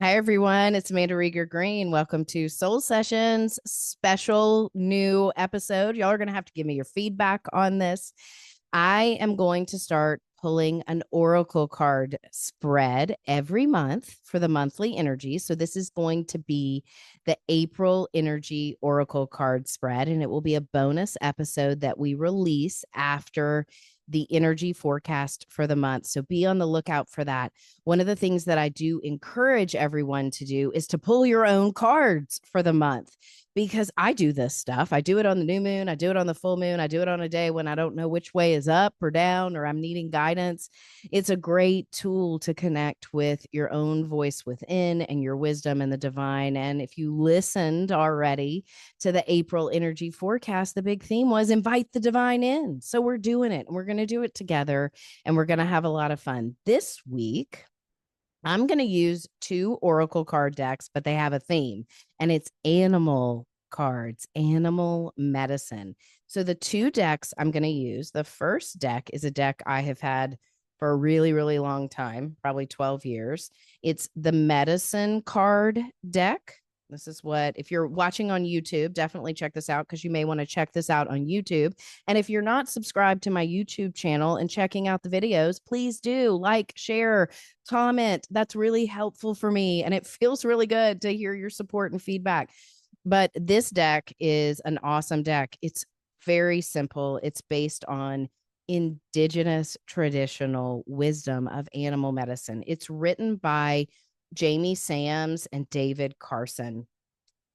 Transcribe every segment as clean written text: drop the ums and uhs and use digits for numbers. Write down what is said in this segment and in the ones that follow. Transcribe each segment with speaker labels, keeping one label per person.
Speaker 1: Hi, everyone. It's Amanda Rieger Green. Welcome to Soul Sessions special new episode. Y'all are going to have to give me your feedback on this. I am going to start pulling an oracle card spread every month for the monthly energy. So, this is going to be the April energy oracle card spread, and it will be a bonus episode that we release after the energy forecast for the month. So, be on the lookout for that. One of the things that I do encourage everyone to do is to pull your own cards for the month because I do this stuff. I do it on the new moon, I do it on the full moon, I do it on a day when I don't know which way is up or down or I'm needing guidance. It's a great tool to connect with your own voice within and your wisdom and the divine. And if you listened already to the April energy forecast, the big theme was invite the divine in. So we're doing it and we're going to do it together and we're going to have a lot of fun. This week, I'm going to use two oracle card decks, but they have a theme and it's animal cards, animal medicine. So the two decks I'm going to use, the first deck is a deck I have had for a really, really long time, probably 12 years. It's the medicine card deck. This is what, if you're watching on YouTube, definitely check this out because you may want to check this out on YouTube. And if you're not subscribed to my YouTube channel and checking out the videos, please do like, share, comment. That's really helpful for me. And it feels really good to hear your support and feedback. But this deck is an awesome deck. It's very simple, it's based on indigenous traditional wisdom of animal medicine. It's written by Jamie Sams and David Carson.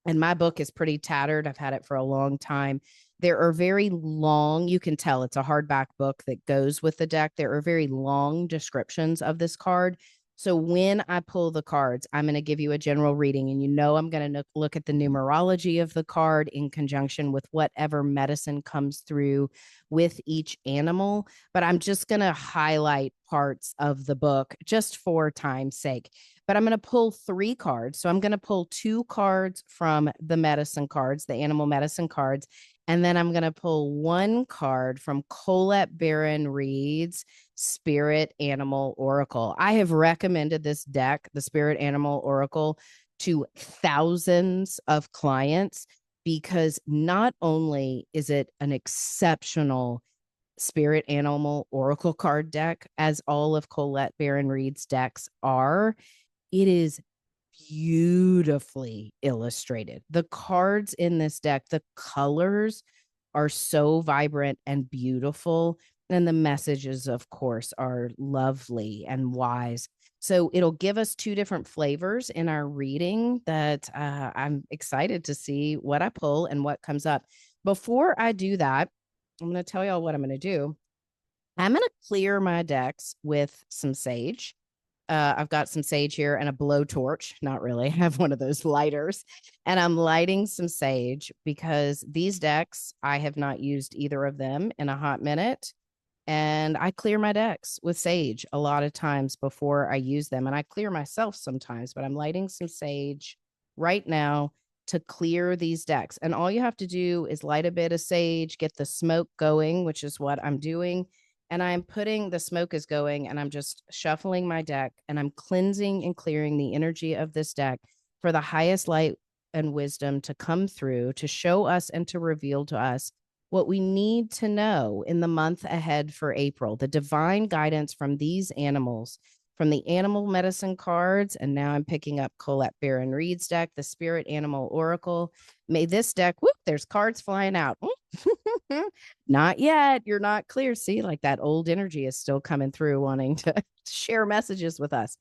Speaker 1: And my book is pretty tattered. I've had it for a long time. There are very long, you can tell it's a hardback book that goes with the deck. There are very long descriptions of this card. So when I pull the cards, I'm going to give you a general reading, and I'm going to look at the numerology of the card in conjunction with whatever medicine comes through with each animal. But I'm just going to highlight parts of the book just for time's sake. But I'm going to pull three cards. So I'm going to pull two cards from the medicine cards, the animal medicine cards. And then I'm going to pull one card from Colette Baron-Reid's Spirit Animal Oracle. I have recommended this deck, the Spirit Animal Oracle, to thousands of clients because not only is it an exceptional Spirit Animal Oracle card deck, as all of Colette Baron-Reid's decks are, it is beautifully illustrated. The cards in this deck, the colors are so vibrant and beautiful. And the messages, of course, are lovely and wise. So it'll give us two different flavors in our reading that I'm excited to see what I pull and what comes up. Before I do that, I'm going to tell y'all what I'm going to do. I'm going to clear my decks with some sage. I've got some sage here and a blowtorch. Not really. I have one of those lighters and I'm lighting some sage because these decks, I have not used either of them in a hot minute. And I clear my decks with sage a lot of times before I use them. And I clear myself sometimes, but I'm lighting some sage right now to clear these decks. And all you have to do is light a bit of sage, get the smoke going, which is what I'm doing. And I'm putting the smoke is going and I'm just shuffling my deck and I'm cleansing and clearing the energy of this deck for the highest light and wisdom to come through to show us and to reveal to us what we need to know in the month ahead for April, the divine guidance from these animals, from the animal medicine cards. And now I'm picking up Colette Baron-Reid's deck, the Spirit Animal Oracle. May this deck, whoop, there's cards flying out. Not yet. You're not clear. See, like that old energy is still coming through, wanting to share messages with us.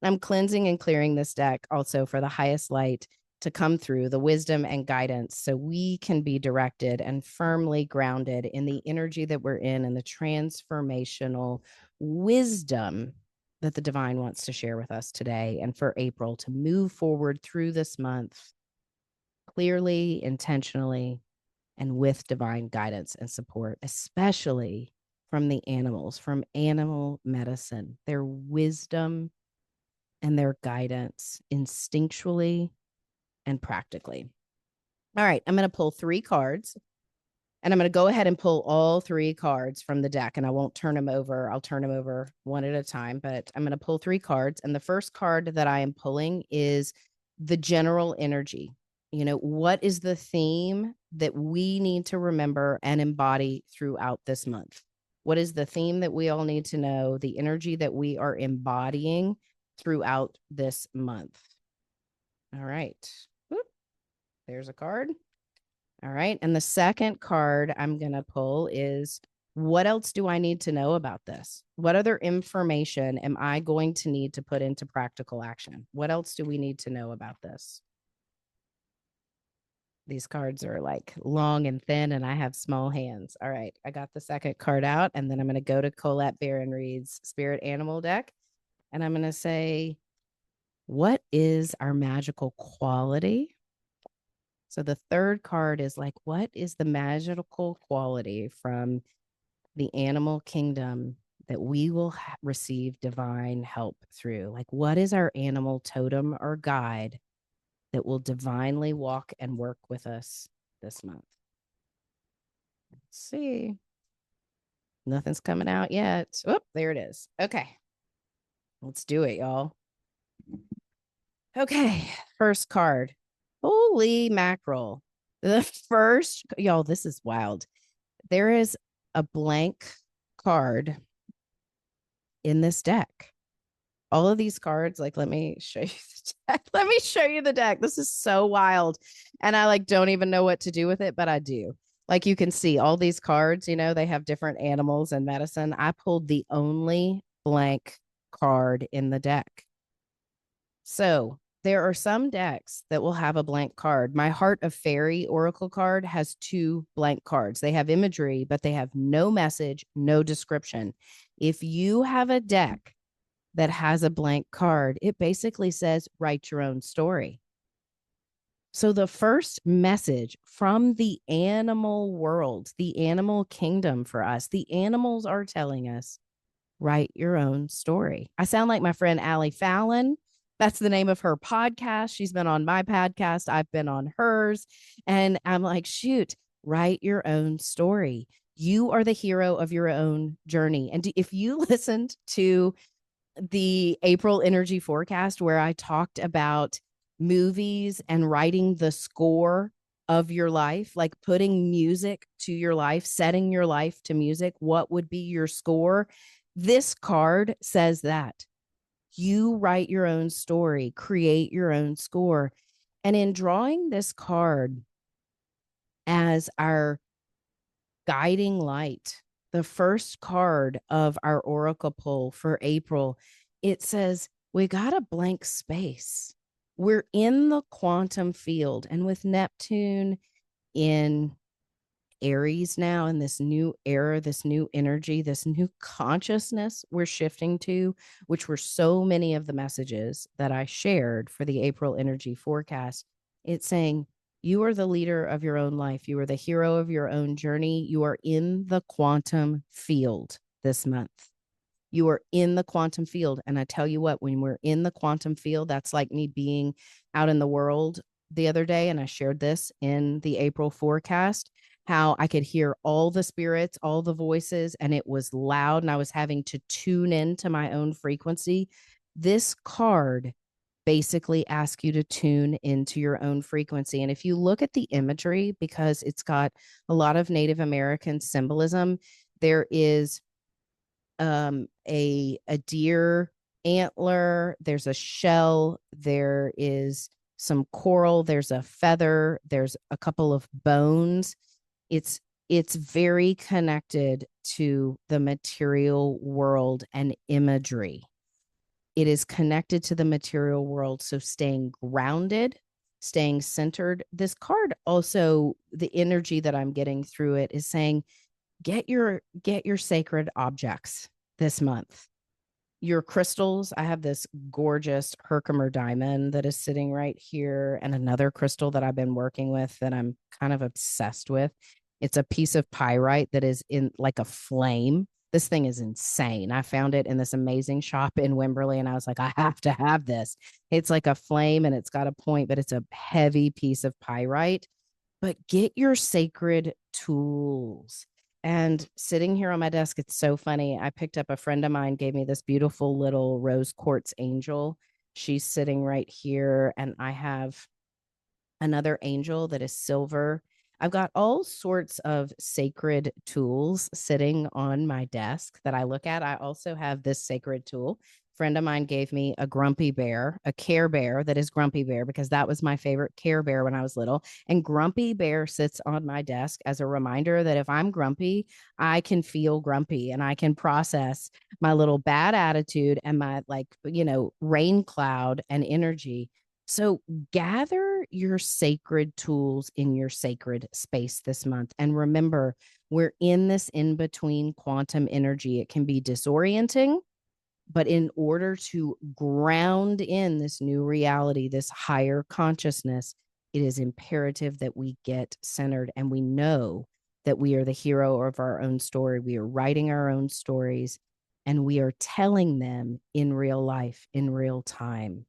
Speaker 1: I'm cleansing and clearing this deck also for the highest light to come through, the wisdom and guidance, so we can be directed and firmly grounded in the energy that we're in and the transformational wisdom that the divine wants to share with us today and for April to move forward through this month clearly, intentionally, and with divine guidance and support, especially from the animals, from animal medicine, their wisdom and their guidance instinctually and practically. All right, I'm going to pull three cards And I'm going to go ahead and pull all 3 cards from the deck, and I won't turn them over. I'll turn them over one at a time, but I'm going to pull 3 cards. And the first card that I am pulling is the general energy. You know, what is the theme that we need to remember and embody throughout this month? What is the theme that we all need to know, the energy that we are embodying throughout this month? All right. Whoop. There's a card. All right. And the second card I'm going to pull is, what else do I need to know about this? What other information am I going to need to put into practical action? What else do we need to know about this? These cards are like long and thin, and I have small hands. All right. I got the second card out, and then I'm going to go to Colette Baron-Reid's Spirit Animal deck. And I'm going to say, what is our magical quality? So the third card is like, what is the magical quality from the animal kingdom that we will receive divine help through? Like, what is our animal totem or guide that will divinely walk and work with us this month? Let's see. Nothing's coming out yet. Oh, there it is. Okay. Let's do it, y'all. Okay. First card. Holy mackerel. The first, y'all, this is wild. There is a blank card in this deck. All of these cards, like, let me show you the deck. Let me show you the deck. This is so wild. And I like don't even know what to do with it, but I do. Like, you can see all these cards, you know, they have different animals and medicine. I pulled the only blank card in the deck. So there are some decks that will have a blank card. My Heart of Fairy Oracle card has 2 blank cards. They have imagery, but they have no message, no description. If you have a deck that has a blank card, it basically says, write your own story. So the first message from the animal world, the animal kingdom for us, the animals are telling us, write your own story. I sound like my friend Allie Fallon. That's the name of her podcast. She's been on my podcast. I've been on hers. And I'm like, shoot, write your own story. You are the hero of your own journey. And if you listened to the April energy forecast where I talked about movies and writing the score of your life, like putting music to your life, setting your life to music, what would be your score? This card says that. You write your own story, create your own score. And in drawing this card as our guiding light, the first card of our oracle pull for April, it says, we got a blank space. We're in the quantum field. And with Neptune in Aries now, in this new era, this new energy, this new consciousness we're shifting to, which were so many of the messages that I shared for the April energy forecast, it's saying, you are the leader of your own life. You are the hero of your own journey. You are in the quantum field this month. You are in the quantum field. And I tell you what, when we're in the quantum field, that's like me being out in the world the other day. And I shared this in the April forecast, how I could hear all the spirits, all the voices, and it was loud, and I was having to tune into my own frequency. This card basically asks you to tune into your own frequency. And if you look at the imagery, because it's got a lot of Native American symbolism, there is a deer antler, there's a shell, there is some coral, there's a feather, there's a couple of bones. It's very connected to the material world and imagery. It is connected to the material world. So staying grounded, staying centered. This card also, the energy that I'm getting through it is saying, get your sacred objects this month. Your crystals. I have this gorgeous Herkimer diamond that is sitting right here, and another crystal that I've been working with that I'm kind of obsessed with. It's a piece of pyrite that is in like a flame. This thing is insane. I found it in this amazing shop in Wimberley, and I was like, I have to have this. It's like a flame and it's got a point, but it's a heavy piece of pyrite. but get your sacred tools. And sitting here on my desk, it's so funny. I picked up, a friend of mine gave me this beautiful little rose quartz angel. She's sitting right here, and I have another angel that is silver. I've got all sorts of sacred tools sitting on my desk that I look at. I also have this sacred tool. A friend of mine gave me a grumpy bear, a Care Bear that is Grumpy Bear, because that was my favorite Care Bear when I was little. And Grumpy Bear sits on my desk as a reminder that if I'm grumpy, I can feel grumpy and I can process my little bad attitude and my, like, rain cloud and energy. So gather your sacred tools in your sacred space this month. And remember, we're in this in between quantum energy. It can be disorienting, but in order to ground in this new reality, this higher consciousness, it is imperative that we get centered and we know that we are the hero of our own story. We are writing our own stories and we are telling them in real life, in real time.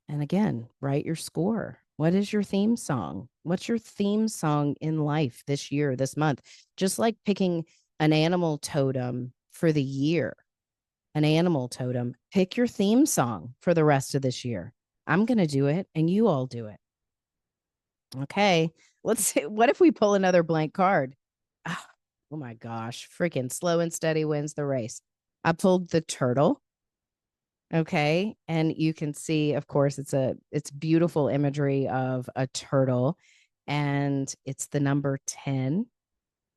Speaker 1: And again, write your score. What is your theme song? What's your theme song in life this year, this month? Just like picking an animal totem for the year, an animal totem, pick your theme song for the rest of this year. I'm going to do it and you all do it. Okay. Let's see. What if we pull another blank card? Oh my gosh. Freaking slow and steady wins the race. I pulled the turtle. Okay. And you can see, of course, it's beautiful imagery of a turtle and it's the number 10.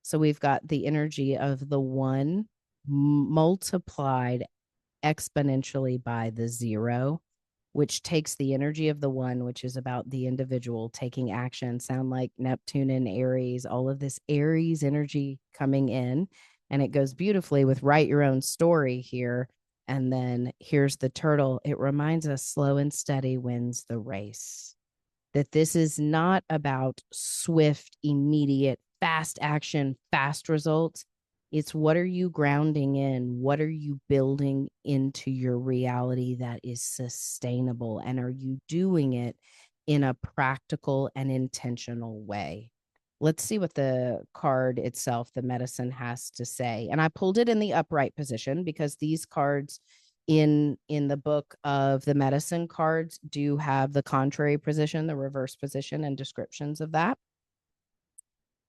Speaker 1: So we've got the energy of the one multiplied exponentially by the 0, which takes the energy of the one, which is about the individual taking action, sound like Neptune and Aries, all of this Aries energy coming in. And it goes beautifully with write your own story here. And then here's the turtle. It reminds us slow and steady wins the race. That this is not about swift, immediate, fast action, fast results. It's what are you grounding in? What are you building into your reality that is sustainable? And are you doing it in a practical and intentional way? Let's see what the card itself, the medicine, has to say. And I pulled it in the upright position because these cards in the book of the medicine cards do have the contrary position, the reverse position, and descriptions of that.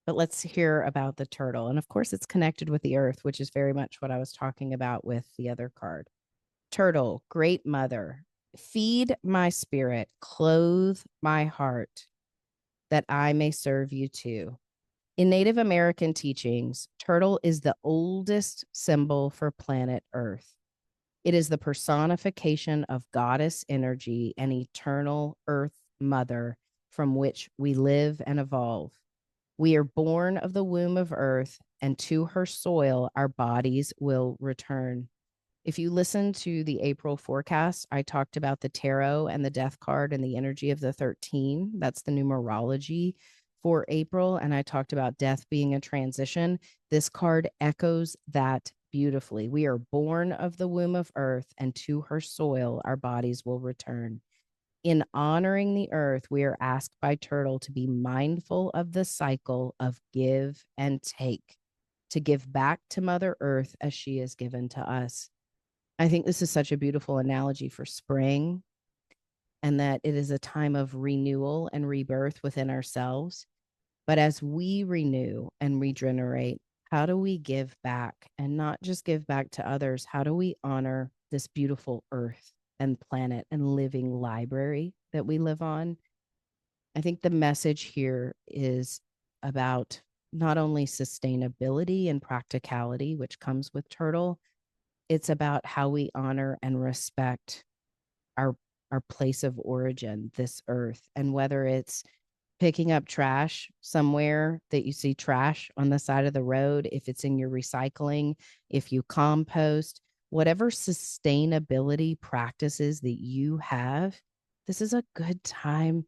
Speaker 1: But let's hear about the turtle. And of course, it's connected with the earth, which is very much what I was talking about with the other card. Turtle, great mother, feed my spirit, clothe my heart, that I may serve you too. In Native American teachings, turtle is the oldest symbol for planet Earth. It is the personification of goddess energy and eternal Earth Mother from which we live and evolve. We are born of the womb of Earth, and to her soil our bodies will return. If you listen to the April forecast, I talked about the tarot and the death card and the energy of the 13. That's the numerology for April. And I talked about death being a transition. This card echoes that beautifully. We are born of the womb of earth, and to her soil our bodies will return. In honoring the earth, we are asked by Turtle to be mindful of the cycle of give and take, to give back to Mother Earth as she is given to us. I think this is such a beautiful analogy for spring, and that it is a time of renewal and rebirth within ourselves. But as we renew and regenerate, how do we give back, and not just give back to others? How do we honor this beautiful earth and planet and living library that we live on? I think the message here is about not only sustainability and practicality, which comes with Turtle, it's about how we honor and respect our place of origin, this earth. And whether it's picking up trash somewhere that you see trash on the side of the road, if it's in your recycling, if you compost, whatever sustainability practices that you have, this is a good time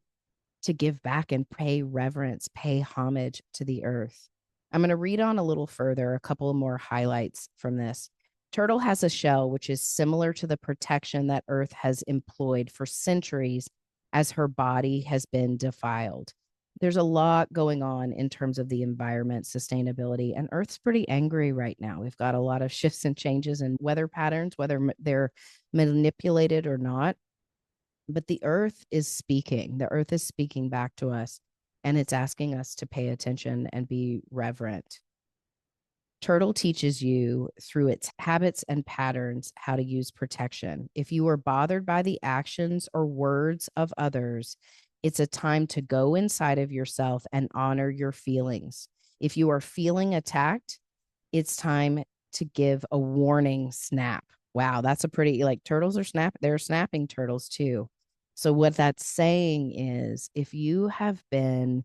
Speaker 1: to give back and pay reverence, pay homage to the earth. I'm going to read on a little further, a couple more highlights from this. Turtle has a shell which is similar to the protection that Earth has employed for centuries as her body has been defiled. There's a lot going on in terms of the environment, sustainability, and Earth's pretty angry right now. We've got a lot of shifts and changes in weather patterns, whether they're manipulated or not. But the Earth is speaking. The Earth is speaking back to us, and it's asking us to pay attention and be reverent. Turtle teaches you through its habits and patterns how to use protection. If you are bothered by the actions or words of others, it's a time to go inside of yourself and honor your feelings. If you are feeling attacked, it's time to give a warning snap. Wow, that's a pretty, like, turtles are they're snapping turtles too. So what that's saying is if you have been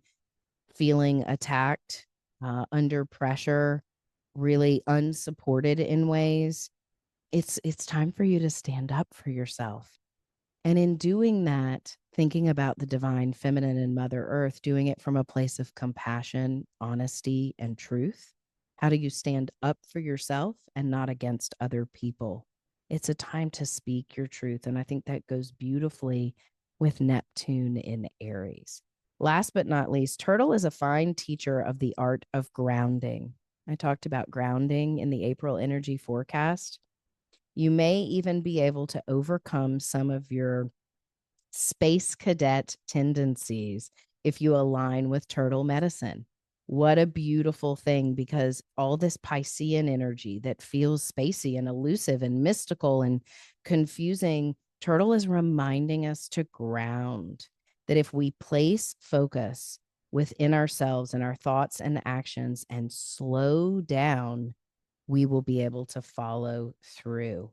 Speaker 1: feeling attacked, under pressure, really unsupported in ways, it's time for you to stand up for yourself. And in doing that, thinking about the divine feminine and Mother Earth, doing it from a place of compassion, honesty, and truth. How do you stand up for yourself and not against other people? It's a time to speak your truth. And I think that goes beautifully with Neptune in Aries. Last but not least, Turtle is a fine teacher of the art of grounding. I talked about grounding in the April energy forecast. You may even be able to overcome some of your space cadet tendencies if you align with turtle medicine. What a beautiful thing, because all this Piscean energy that feels spacey and elusive and mystical and confusing, turtle is reminding us to ground, that if we place focus within ourselves and our thoughts and actions and slow down, we will be able to follow through.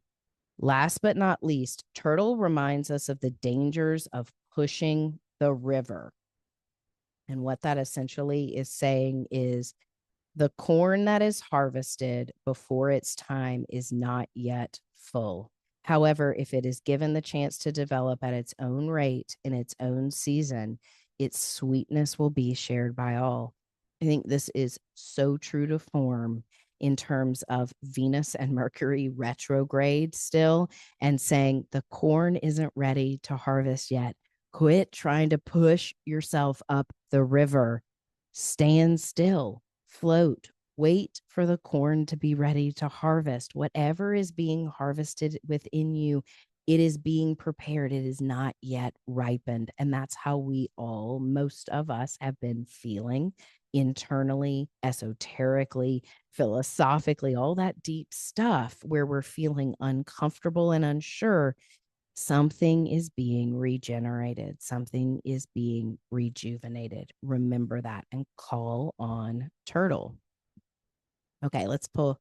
Speaker 1: Last but not least, turtle reminds us of the dangers of pushing the river. And what that essentially is saying is the corn that is harvested before its time is not yet full. However, if it is given the chance to develop at its own rate in its own season, its sweetness will be shared by all. I think this is so true to form in terms of Venus and Mercury retrograde still, and saying the corn isn't ready to harvest yet. Quit trying to push yourself up the river. Stand still, float, wait for the corn to be ready to harvest. Whatever is being harvested within you, it is being prepared. It is not yet ripened. And that's how most of us have been feeling internally, esoterically, philosophically, all that deep stuff where we're feeling uncomfortable and unsure. Something is being regenerated. Something is being rejuvenated. Remember that and call on Turtle. Okay, let's pull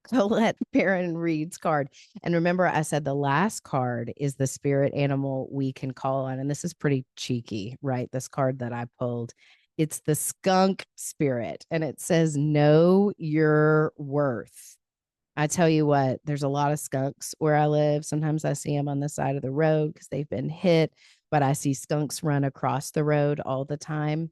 Speaker 1: Colette Baron-Reid's card. And remember, I said the last card is the spirit animal we can call on. And this is pretty cheeky, right? This card that I pulled. It's the Skunk Spirit. And it says, know your worth. I tell you what, there's a lot of skunks where I live. Sometimes I see them on the side of the road because they've been hit, but I see skunks run across the road all the time.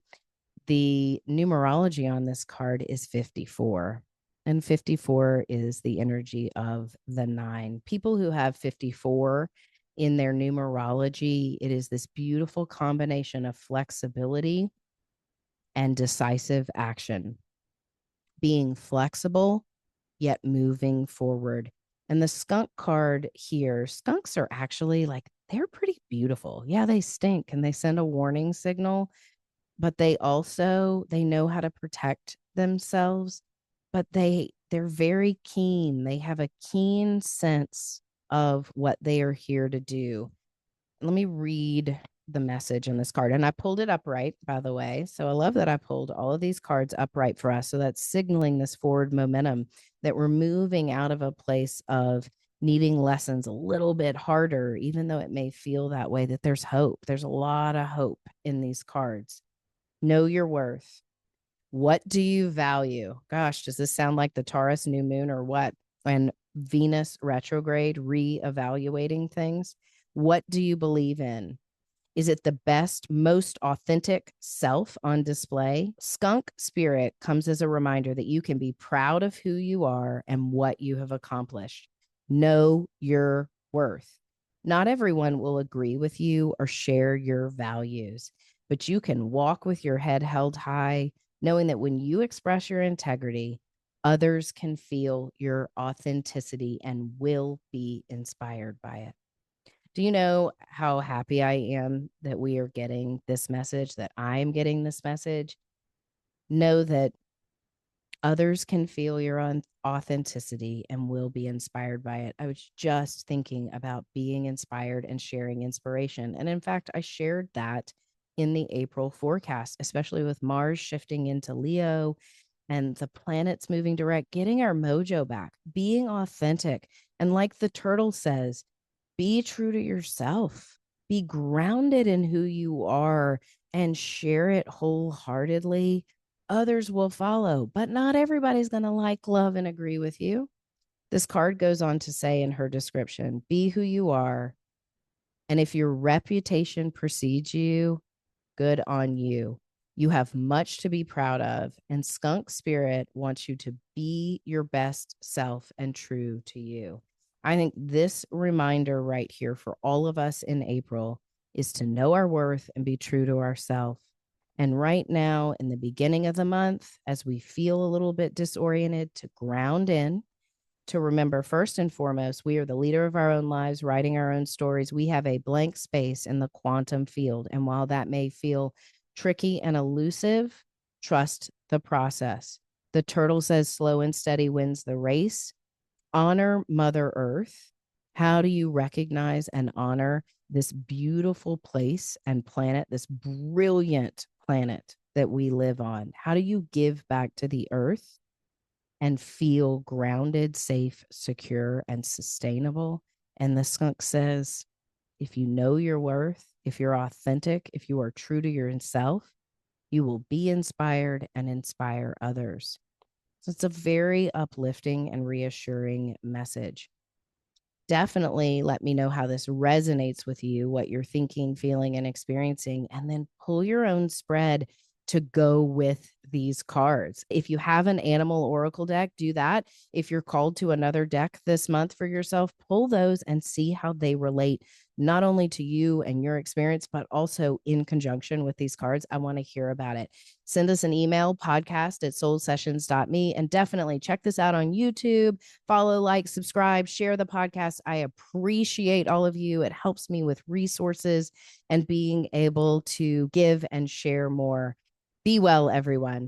Speaker 1: The numerology on this card is 54, and 54 is the energy of the 9. People who have 54 in their numerology, it is this beautiful combination of flexibility and decisive action, being flexible yet moving forward. And the skunk card here, skunks are actually like, they're pretty beautiful. Yeah, they stink and they send a warning signal, but they know how to protect themselves, but they're very keen. They have a keen sense of what they are here to do. Let me read the message on this card. And I pulled it upright, by the way. So I love that I pulled all of these cards upright for us. So that's signaling this forward momentum, that we're moving out of a place of needing lessons a little bit harder, even though it may feel that way, that there's hope. There's a lot of hope in these cards. Know your worth. What do you value? Gosh, does this sound like the Taurus new moon or what? And Venus retrograde, reevaluating things. What do you believe in? Is it the best, most authentic self on display? Skunk Spirit comes as a reminder that you can be proud of who you are and what you have accomplished. Know your worth. Not everyone will agree with you or share your values, but you can walk with your head held high, knowing that when you express your integrity, others can feel your authenticity and will be inspired by it. Do you know how happy I am that we are getting this message, that I am getting this message? Know that others can feel your authenticity and will be inspired by it. I was just thinking about being inspired and sharing inspiration. And in fact, I shared that in the April forecast, especially with Mars shifting into Leo and the planets moving direct, getting our mojo back, being authentic. And like the turtle says, be true to yourself, be grounded in who you are and share it wholeheartedly. Others will follow, but not everybody's going to like, love, and agree with you. This card goes on to say in her description, be who you are. And if your reputation precedes you, good on you. You have much to be proud of. And Skunk Spirit wants you to be your best self and true to you. I think this reminder right here for all of us in April is to know our worth and be true to ourselves. And right now, in the beginning of the month, as we feel a little bit disoriented, to ground in, to remember first and foremost, we are the leader of our own lives, writing our own stories. We have a blank space in the quantum field. And while that may feel tricky and elusive, trust the process. The turtle says slow and steady wins the race. Honor Mother Earth. How do you recognize and honor this beautiful place and planet, this brilliant planet that we live on? How do you give back to the earth and feel grounded, safe, secure, and sustainable? And the skunk says, if you know your worth, if you're authentic, if you are true to yourself, you will be inspired and inspire others. So it's a very uplifting and reassuring message. Definitely let me know how this resonates with you, what you're thinking, feeling, and experiencing, and then pull your own spread to go with these cards. If you have an animal oracle deck, do that. If you're called to another deck this month for yourself, pull those and see how they relate not only to you and your experience, but also in conjunction with these cards. I want to hear about it. Send us an email, podcast@soulsessions.me, and definitely check this out on YouTube. Follow, like, subscribe, share the podcast. I appreciate all of you. It helps me with resources and being able to give and share more. Be well, everyone.